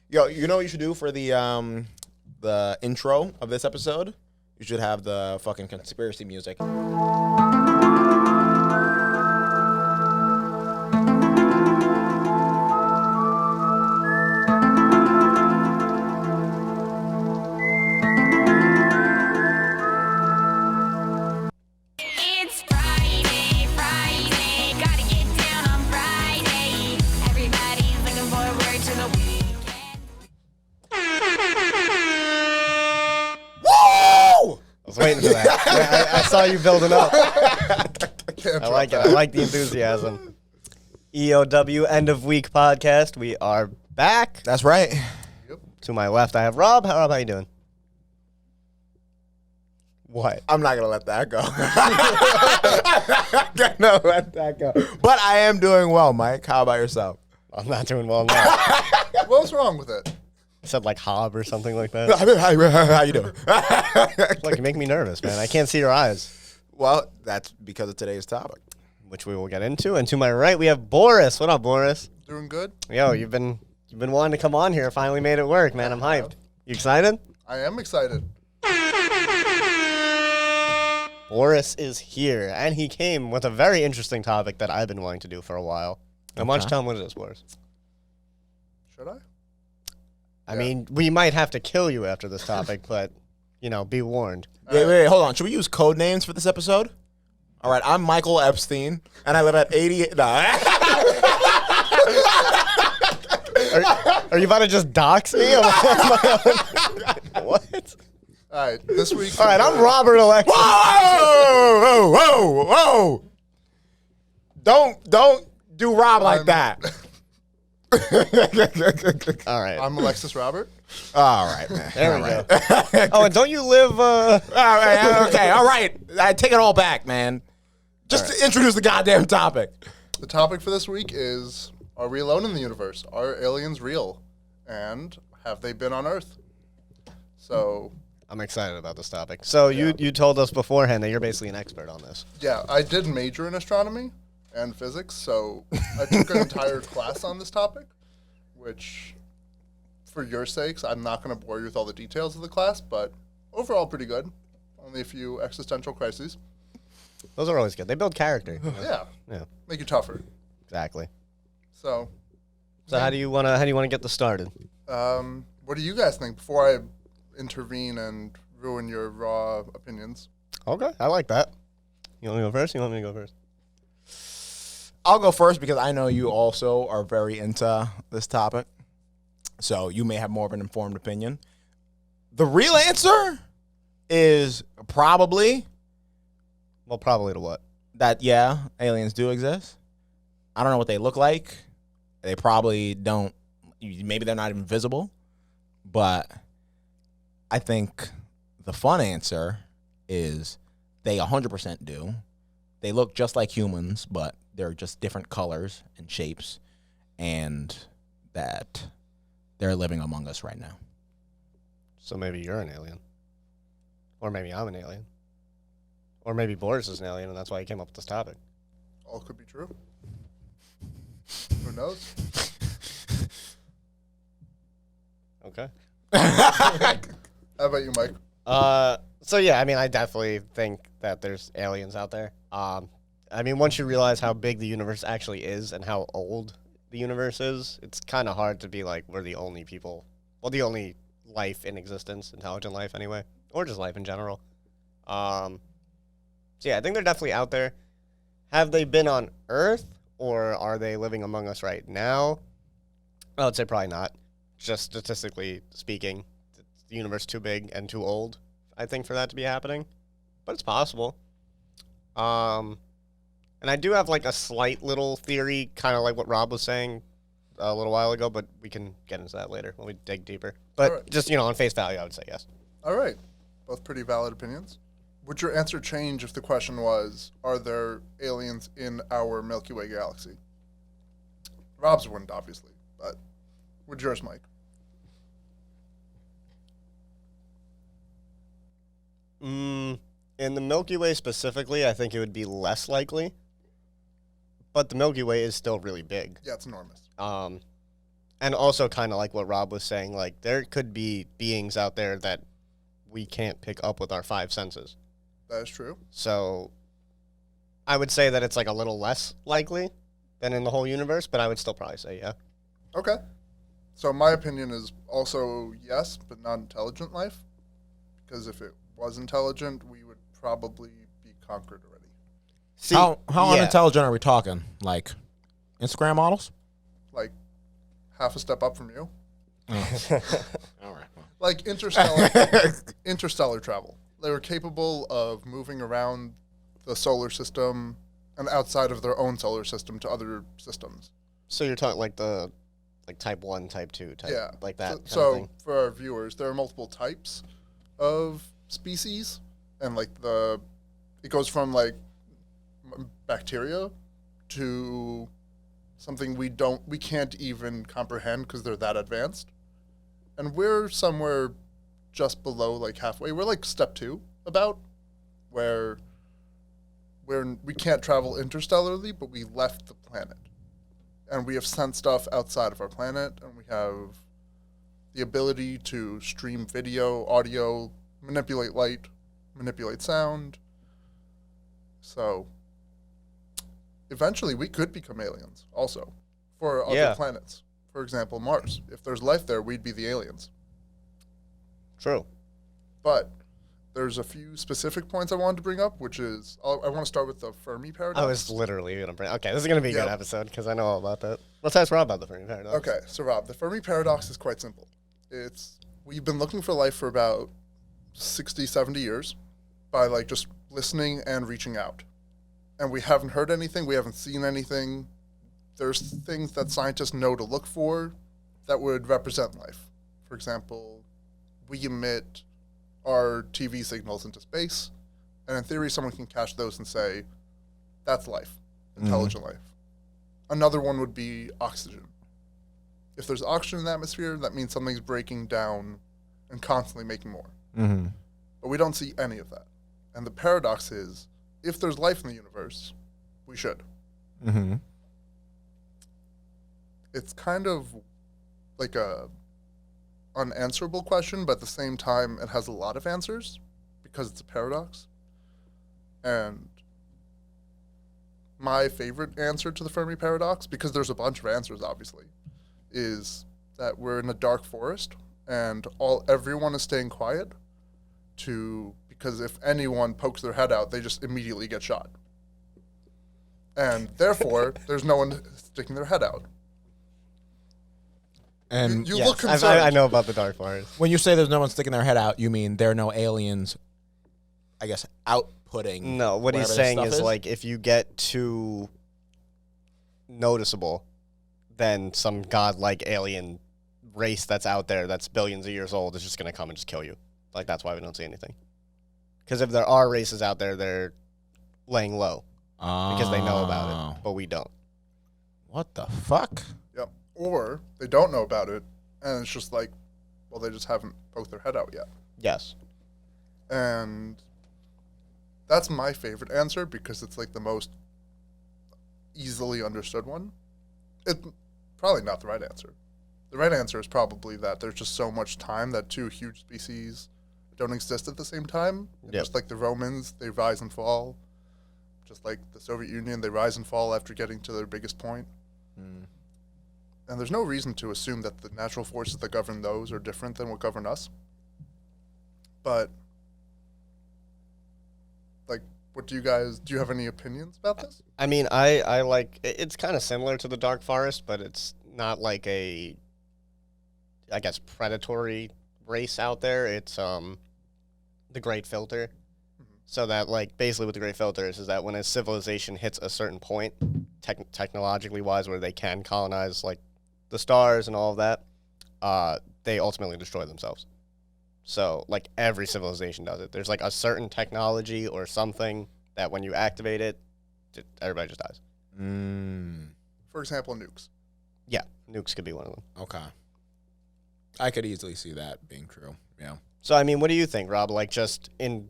Yo, you know what you should do for the intro of this episode? You should have the fucking conspiracy music. Waiting for that. Yeah, I saw you building up. I like it. I like the enthusiasm. EOW End of Week podcast. We are back. That's right. Yep. To my left, I have Rob. Rob, how you doing? What? I'm not gonna let that go. I'm gonna let that go. But I am doing well, Mike. How about yourself? I'm not doing well now. What's wrong with it? I said like Hob or something like that. How you doing? Look, you make me nervous, man. I can't see your eyes. Well, that's because of today's topic, which we will get into. And to my right, we have Boris. What up, Boris? Doing good? Yo, you've been wanting to come on here. Finally made it work, man. I'm hyped. You excited? I am excited. Boris is here, and he came with a very interesting topic that I've been wanting to do for a while. And why don't you tell him what it is, Boris? Should I? I mean, we might have to kill you after this topic, but, you know, be warned. Wait, hold on. Should we use code names for this episode? All right, I'm Michael Epstein, and I live at 88. No. Are you about to just dox me? What? All right, this week. All right, I'm Robert Alexis. Whoa! Don't do Rob like that. All right. I'm Alexis Robert. All right, man. There we go. Oh, and don't you live... All right, okay, all right. I take it all back, man. Just to introduce the goddamn topic. The topic for this week is, are we alone in the universe? Are aliens real? And have they been on Earth? So... I'm excited about this topic. So you told us beforehand that you're basically an expert on this. Yeah, I did major in astronomy and physics, so I took an entire class on this topic, which, for your sakes, I'm not going to bore you with all the details of the class, but overall pretty good. Only a few existential crises. Those are always good. They build character. Yeah. Yeah. Make you tougher. Exactly. So how do you want to get this started? what do you guys think before I intervene and ruin your raw opinions? Okay, I like that. You want me to go first? You want me to go first? I'll go first because I know you also are very into this topic. So you may have more of an informed opinion. The real answer is probably... Well, probably to what? That, yeah, aliens do exist. I don't know what they look like. They probably don't... Maybe they're not even visible. But I think the fun answer is they 100% do. They look just like humans, but they're just different colors and shapes, and that they're living among us right now. So maybe you're an alien. Or maybe I'm an alien. Or maybe Boris is an alien, and that's why he came up with this topic. All could be true. Who knows? Okay. How about you, Mike? So yeah, I mean, I definitely think that there's aliens out there. I mean, once you realize how big the universe actually is and how old the universe is, it's kind of hard to be like, we're the only people, well, the only life in existence, intelligent life anyway, or just life in general. So yeah, I think they're definitely out there. Have they been on Earth, or are they living among us right now? I would say probably not. Just statistically speaking, the universe is too big and too old, I think, for that to be happening. But it's possible. And I do have like a slight little theory, kind of like what Rob was saying a little while ago, but we can get into that later when we dig deeper. But Right. just, on face value, I would say yes. All right. Both pretty valid opinions. Would your answer change if the question was, are there aliens in our Milky Way galaxy? Rob's wouldn't, obviously, but would yours, Mike? In the Milky Way specifically, I think it would be less likely. But the Milky Way is still really big. Yeah, it's enormous. And also kind of like what Rob was saying, like there could be beings out there that we can't pick up with our five senses. That is true. So I would say that it's like a little less likely than in the whole universe, but I would still probably say yeah. Okay. So my opinion is also yes, but not intelligent life. Because if it was intelligent, we would probably be conquered already. See, How yeah. unintelligent are we talking? Like Instagram models? Like half a step up from you. All right. Like interstellar travel. They were capable of moving around the solar system and outside of their own solar system to other systems. So you're talking like the type 1, type 2, type Yeah. like that kind of So thing. for our viewers, there are multiple types of species, and like it goes from like bacteria to something we can't even comprehend because they're that advanced. And we're somewhere just below, like halfway. We're like step 2 about, where we can't travel interstellarly, but we left the planet. And we have sent stuff outside of our planet, and we have the ability to stream video, audio, manipulate light, manipulate sound. So eventually we could become aliens also for other Yeah. planets. For example, Mars. If there's life there, we'd be the aliens. True. But there's a few specific points I wanted to bring up, which is I want to start with the Fermi Paradox. I was literally going to bring... Okay, this is going to be a good Yep. episode because I know all about that. Let's ask Rob about the Fermi Paradox. Okay, so Rob, the Fermi Paradox is quite simple. We've been looking for life for about 60, 70 years by like just listening and reaching out. And we haven't heard anything, we haven't seen anything. There's things that scientists know to look for that would represent life. For example, we emit our TV signals into space, and in theory, someone can catch those and say, that's life, intelligent life. Another one would be oxygen. If there's oxygen in the atmosphere, that means something's breaking down and constantly making more. Mm-hmm. But we don't see any of that. And the paradox is, if there's life in the universe, we should. Mm-hmm. It's kind of like a unanswerable question, but at the same time, it has a lot of answers because it's a paradox. And my favorite answer to the Fermi Paradox, because there's a bunch of answers, obviously, is that we're in a dark forest and everyone is staying quiet because if anyone pokes their head out, they just immediately get shot. And therefore, there's no one sticking their head out. And You Yes, look concerned. I know about the Dark Forest. when you say there's no one sticking their head out, you mean there are no aliens, I guess, outputting. No, what he's whatever this saying stuff is like if you get too noticeable, then some godlike alien race that's out there that's billions of years old is just going to come and just kill you. Like that's why we don't see anything. Because if there are races out there, they're laying low because they know about it, but we don't. What the fuck? Yep. Or they don't know about it, and it's just like, well, they just haven't poked their head out yet. Yes. And that's my favorite answer because it's like the most easily understood one. It's probably not the right answer. The right answer is probably that there's just so much time that two huge species don't exist at the same time. Yep. Just like the Romans, they rise and fall. Just like the Soviet Union, they rise and fall after getting to their biggest point. And there's no reason to assume that the natural forces that govern those are different than what govern us. But, like, do you have any opinions about this? I mean, I like, it's kind of similar to the Dark Forest, but it's not like a, I guess, predatory race out there. It's the Great Filter. So that, like, basically what the Great Filter is that when a civilization hits a certain point, technologically wise, where they can colonize, like, the stars and all of that, they ultimately destroy themselves. So, like, every civilization does it. There's, like, a certain technology or something that when you activate it, everybody just dies. For example, nukes. Yeah, nukes could be one of them. Okay. I could easily see that being true. Yeah. So, I mean, what do you think, Rob? Like, just in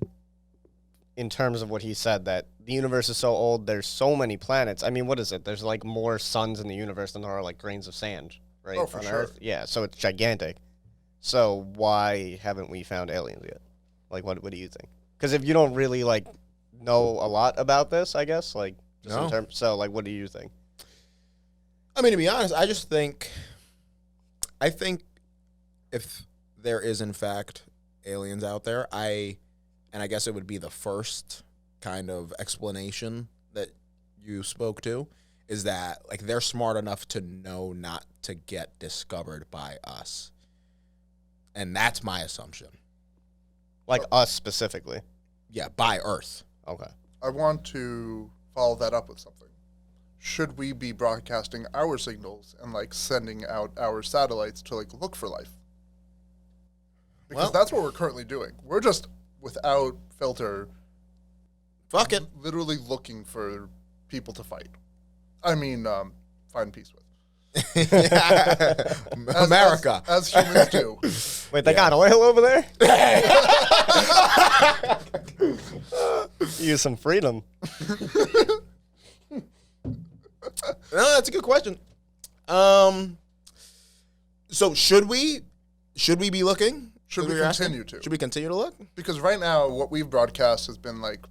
terms of what he said, that the universe is so old, there's so many planets. I mean, what is it? There's, like, more suns in the universe than there are, like, grains of sand, right? Oh, for on sure. Earth. Yeah, so it's gigantic. So why haven't we found aliens yet? Like, what do you think? Because if you don't really like know a lot about this, I guess, like, just in No. terms. So, like, what do you think? I mean, to be honest, I think if there is in fact aliens out there, and I guess it would be the first kind of explanation that you spoke to, is that like they're smart enough to know not to get discovered by us. And that's my assumption. Like us specifically. Yeah, by Earth. Okay. I want to follow that up with something. Should we be broadcasting our signals and like sending out our satellites to like look for life? Because Well- that's what we're currently doing. We're just without filter, Fuck it. literally looking for people to fight. I mean, find peace with. America. As humans do. Wait, they got oil over there? Use some freedom. No, that's a good question. So should we be looking? Should Is we what you're asking? continue to? Should we continue to look? Because right now, what we've broadcast has been like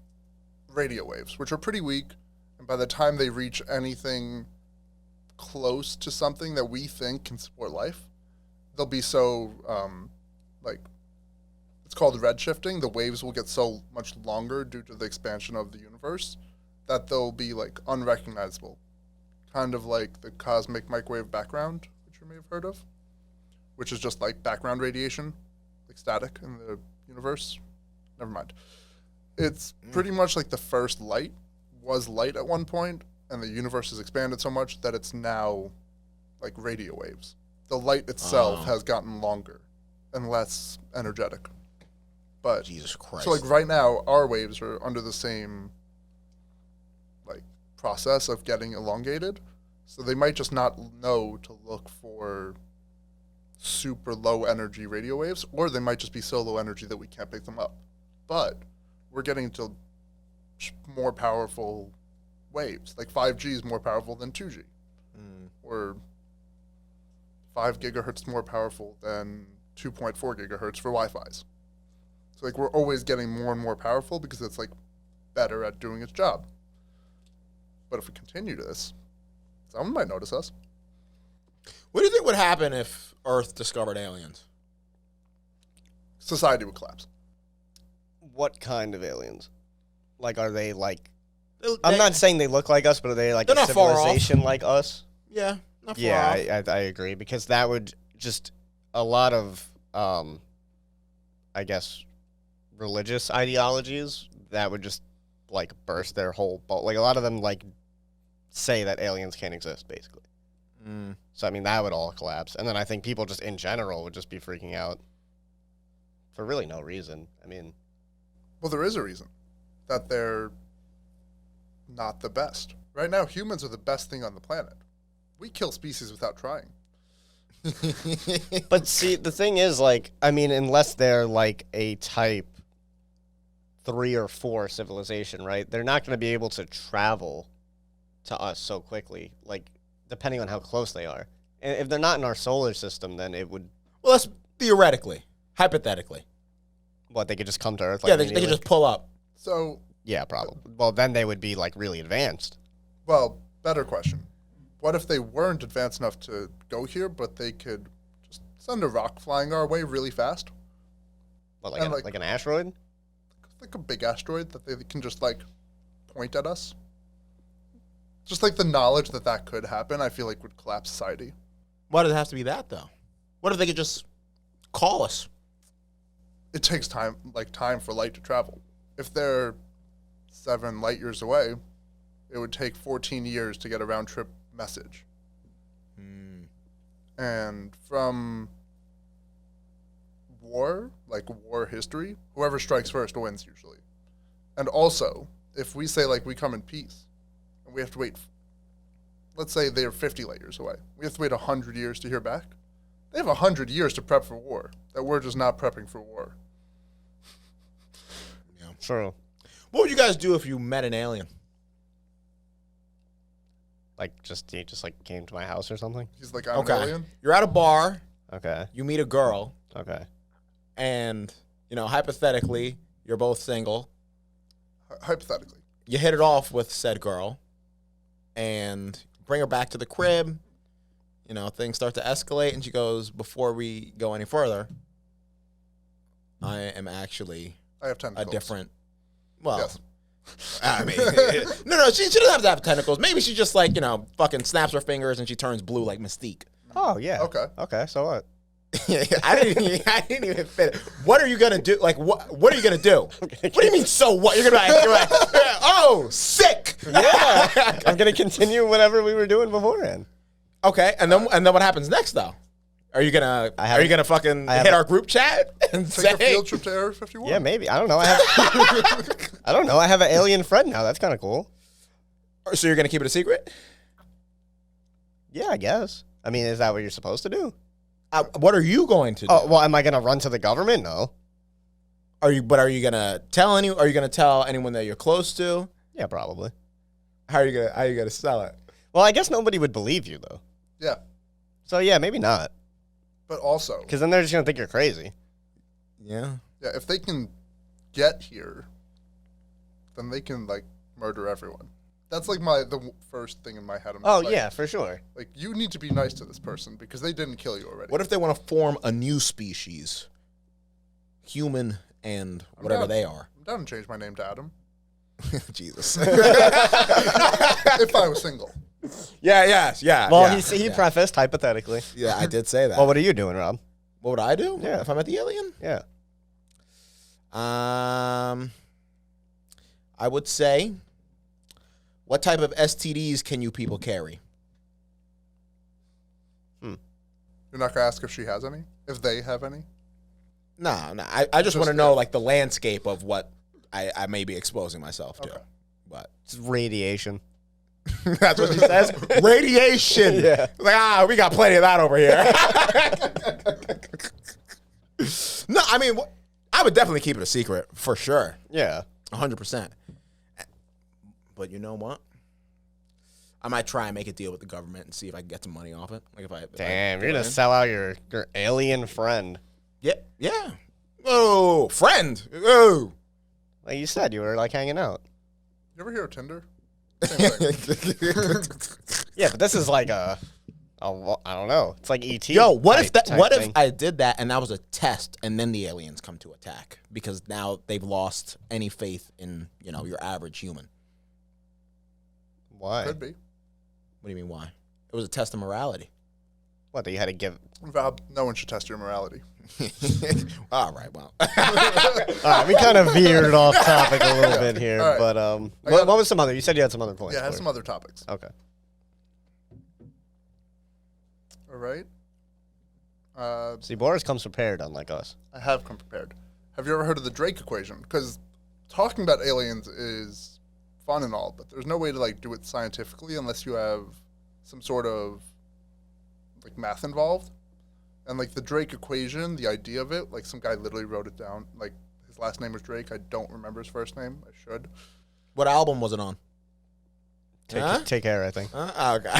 radio waves, which are pretty weak. And by the time they reach anything close to something that we think can support life, they'll be so, like, it's called redshifting. The waves will get so much longer due to the expansion of the universe that they'll be, like, unrecognizable. Kind of like the cosmic microwave background, which you may have heard of, which is just like background radiation, like static in the universe. Never mind. It's pretty much like the first light was light at one point, and the universe has expanded so much that it's now like radio waves. The light itself has gotten longer and less energetic. But Jesus Christ. so like right now, our waves are under the same like process of getting elongated. So they might just not know to look for super low energy radio waves, or they might just be so low energy that we can't pick them up. But we're getting to more powerful waves. Like 5G is more powerful than 2G. Or 5 gigahertz more powerful than 2.4 gigahertz for Wi-Fi's. So like we're always getting more and more powerful because it's like better at doing its job. But if we continue this, someone might notice us. What do you think would happen if Earth discovered aliens? Society would collapse. What kind of aliens? Like, are they like... They- I'm not saying they look like us, but are they like They're a not far off. civilization like us? Yeah, not far Yeah, off. I agree, because that would just a lot of, I guess, religious ideologies that would just like burst their whole like a lot of them like say that aliens can't exist, basically. So I mean that would all collapse, and then I think people just in general would just be freaking out for really no reason. I mean, Well, there is a reason that they're not the best. Right now, humans are the best thing on the planet. We kill species without trying. but see, the thing is, like, I mean, unless they're like a type 3 or 4 civilization, right? They're not going to be able to travel to us so quickly, like, depending on how close they are. And if they're not in our solar system, then it would, Well, that's theoretically, hypothetically. what, they could just come to Earth? Like, Yeah, they could immediately? just pull up. So, Yeah, probably. Well, then they would be, like, really advanced. well, better question. What if they weren't advanced enough to go here, but they could just send a rock flying our way really fast? What, And, like an asteroid? Like a big asteroid that they can just, like, point at us? Just, like, the knowledge that that could happen, I feel like would collapse society. Why does it have to be that, though? What if they could just call us? It takes time for light to travel. If they're 7 light years away, it would take 14 years to get a round trip message. And from war history, whoever strikes first wins usually. And also, if we say like we come in peace, and we have to wait, let's say they're 50 light years away, we have to wait 100 years to hear back. They have 100 years to prep for war. That we're just not prepping for war. True. What would you guys do if you met an alien? Like, he just like came to my house or something? He's like, I'm an alien. You're at a bar. Okay. You meet a girl. Okay. And, hypothetically, you're both single. Hypothetically. You hit it off with said girl. And bring her back to the crib. Things start to escalate. And she goes, before we go any further, I am actually I have tentacles. a different... Well... Yes. I mean, no, she doesn't have to have tentacles. Maybe she just fucking snaps her fingers and she turns blue like Mystique. Oh yeah. Okay. So what? I didn't even fit it. What are you gonna do? Like what are you gonna do? What do you mean? So what? You're gonna be like oh, sick. Yeah. I'm gonna continue whatever we were doing beforehand. Okay, and then what happens next though? Are you gonna fucking hit our group chat and Take say a field trip to Area 51. Yeah, maybe. I don't know. I don't know. I have an alien friend now. That's kind of cool. So you're gonna keep it a secret? Yeah, I guess. I mean, is that what you're supposed to do? What are you going to do? Oh, well, am I gonna run to the government? No. Are you gonna tell Are you gonna tell anyone that you're close to? Yeah, probably. How are you gonna sell it? Well, I guess nobody would believe you though. Yeah. So yeah, maybe not. But also, Because then they're just gonna think you're crazy. Yeah. yeah, if they can get here, then they can murder everyone. That's the first thing in my head. Oh yeah, for sure. Like, you need to be nice to this person because they didn't kill you already. What if they want to form a new species? Human and whatever down. they are. I'm down to change my name to Adam. Jesus. If I was single. Yeah. Well, yeah, he prefaced hypothetically. Yeah, I did say that. Well, what are you doing, Rob? What would I do? Yeah. If I met the alien? Yeah. I would say, what type of STDs can you people carry? You're not going to ask if she has any? If they have any? No. I just want to know the landscape of what I may be exposing myself to. Okay. But It's radiation. that's what she says. Radiation. Yeah. We got plenty of that over here. No, I mean, I would definitely keep it a secret for sure. Yeah. 100%. But you know what? I might try and make a deal with the government and see if I can get some money off it. Damn, you're gonna sell out your alien friend. Yeah. Oh, friend. Oh. Like you said, you were hanging out. You ever hear of Tinder? Same thing. Yeah, but this is I don't know. It's like ET. Yo, what if thing. I did that and that was a test and then the aliens come to attack because now they've lost any faith in, your average human? Why? Could be. What do you mean why? It was a test of morality. What, that you had to give? Rob, no one should test your morality. All right, well. All right, we kind of veered off topic a little bit here, All right. but what was some other? You said you had some other points. Yeah, I have for some it. other topics. Okay. All right. See, Boris comes prepared, unlike us. I have come prepared. Have you ever heard of the Drake equation? Because talking about aliens is fun and all, but there's no way to do it scientifically unless you have some sort of math involved. And the Drake equation, the idea of it, some guy literally wrote it down. His last name was Drake. I don't remember his first name. I should. What album was it on? Take care, I think. Okay.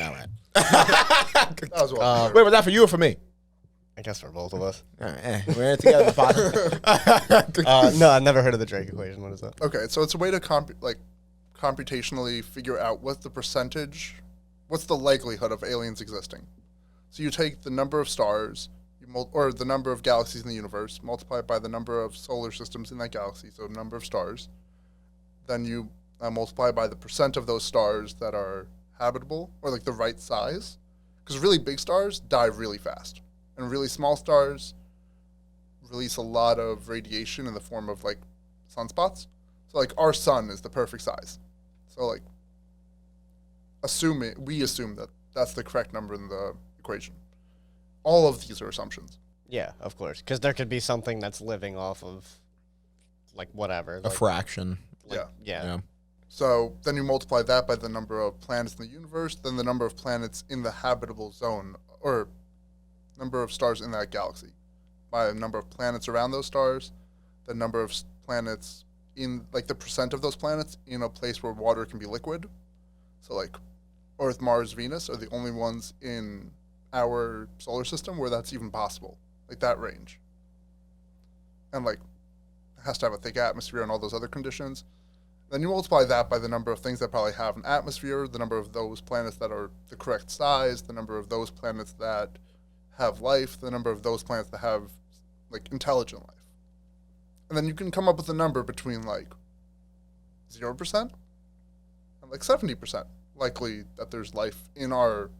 All right. That was well. Wait, was that for you or for me? I guess for both of us. All right, we're in it together. No, I've never heard of the Drake equation. What is that? Okay, so it's a way to computationally figure out what's the likelihood of aliens existing. So you take the number of stars, or the number of galaxies in the universe, multiply it by the number of solar systems in that galaxy, so number of stars. Then you multiply by the percent of those stars that are habitable, or the right size. Because really big stars die really fast. And really small stars release a lot of radiation in the form of sunspots. So our sun is the perfect size. So we assume that that's the correct number in the equation. All of these are assumptions. Yeah, of course, because there could be something that's living off of whatever. A fraction. Yeah. So then you multiply that by the number of planets in the universe, then the number of planets in the habitable zone, or number of stars in that galaxy, by the number of planets around those stars, the number of planets in like the percent of those planets in a place where water can be liquid. So like Earth, Mars, Venus are the only ones in our solar system where that's even possible, like that range. And like it has to have a thick atmosphere and all those other conditions. Then you multiply that by the number of things that probably have an atmosphere, the number of those planets that are the correct size, the number of those planets that have life, the number of those planets that have like intelligent life. And then you can come up with a number between like 0% and like 70% likely that there's life in our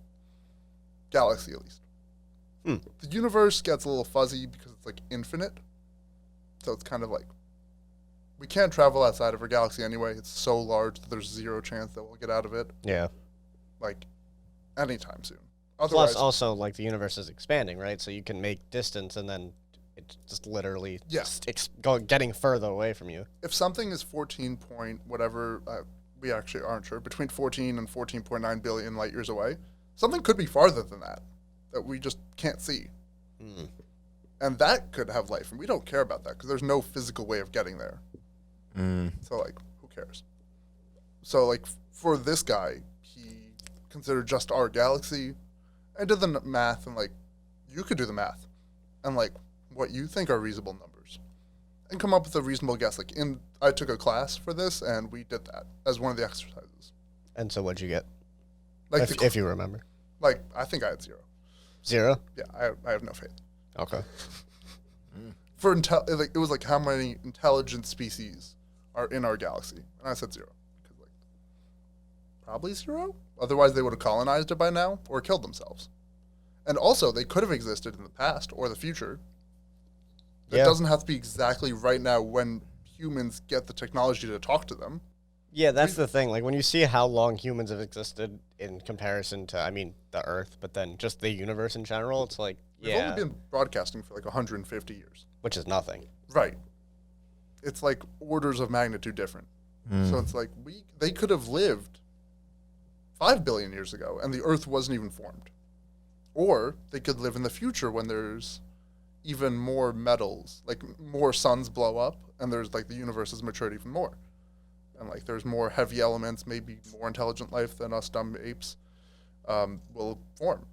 galaxy at least. The universe gets a little fuzzy because it's like infinite. So it's kind of like we can't travel outside of our galaxy anyway. It's so large that there's zero chance that we'll get out of it. Yeah. Like anytime soon. Plus, also, like, the universe is expanding, right? So you can make distance, and then it's just literally getting further away from you. If something is 14 point whatever, we actually aren't sure, between 14 and 14.9 billion light years away, something could be farther than that we just can't see. And that could have life, and we don't care about that because there's no physical way of getting there. So, like, who cares? So, like, for this guy, he considered just our galaxy. I did the math, and, like, you could do the math and, like, what you think are reasonable numbers and come up with a reasonable guess. Like, I took a class for this, and we did that as one of the exercises. And so what'd you get? Like if you remember. Like, I think I had 0. 0? Yeah, I have no faith. Okay. For like, it was like how many intelligent species are in our galaxy, and I said 0 because like probably 0. Otherwise, they would have colonized it by now or killed themselves. And also, they could have existed in the past or the future. It doesn't have to be exactly right now when humans get the technology to talk to them. Yeah, that's the thing. Like, when you see how long humans have existed in comparison to, I mean, the Earth, but then just the universe in general, it's like, We've only been broadcasting for like 150 years. Which is nothing. Right. It's like orders of magnitude different. So it's like they could have lived 5 billion years ago and the Earth wasn't even formed. Or they could live in the future when there's even more metals, like more suns blow up and there's like the universe has matured even more. And like there's more heavy elements, maybe more intelligent life than us dumb apes will form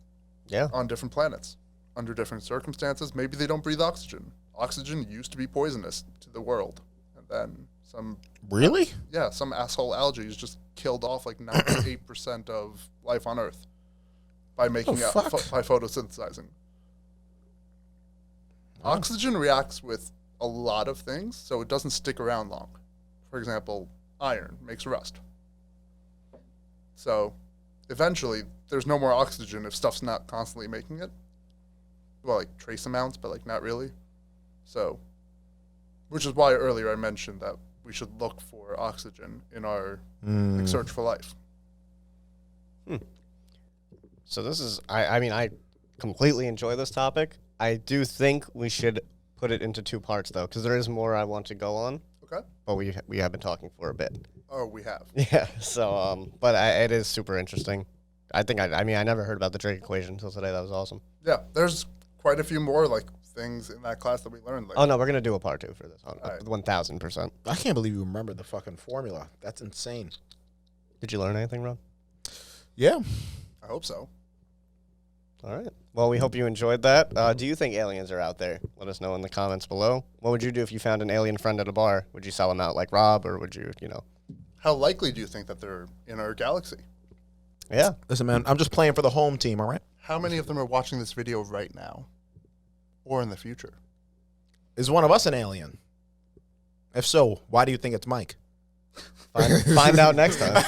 on different planets under different circumstances. Maybe they don't breathe oxygen. Oxygen used to be poisonous to the world. And then some... Really? Yeah, some asshole algae just killed off like 98% of life on Earth by making by photosynthesizing. Oh. Oxygen reacts with a lot of things, so it doesn't stick around long. For example, iron makes rust. So eventually, there's no more oxygen if stuff's not constantly making it. Well, like trace amounts, but like not really. So, which is why earlier I mentioned that we should look for oxygen in our like, search for life. So this is, I mean, I completely enjoy this topic. I do think we should put it into 2 parts, though, because there is more I want to go on. Okay. But we have been talking for a bit. Oh, we have. Yeah. So, but it is super interesting. I think I mean, I never heard about the Drake equation until today. That was awesome. Yeah, there's quite a few more like things in that class that we learned. Like, oh no, we're gonna do a part 2 for this. Right. 1000%. I can't believe you remember the fucking formula. That's insane. Did you learn anything, Ron? Yeah. I hope so. All right. Well, we hope you enjoyed that. Do you think aliens are out there? Let us know in the comments below. What would you do if you found an alien friend at a bar? Would you sell them out like Rob, or would you, How likely do you think that they're in our galaxy? Yeah. Listen, man, I'm just playing for the home team, all right? How many of them are watching this video right now? Or in the future? Is one of us an alien? If so, why do you think it's Mike? Find out next time.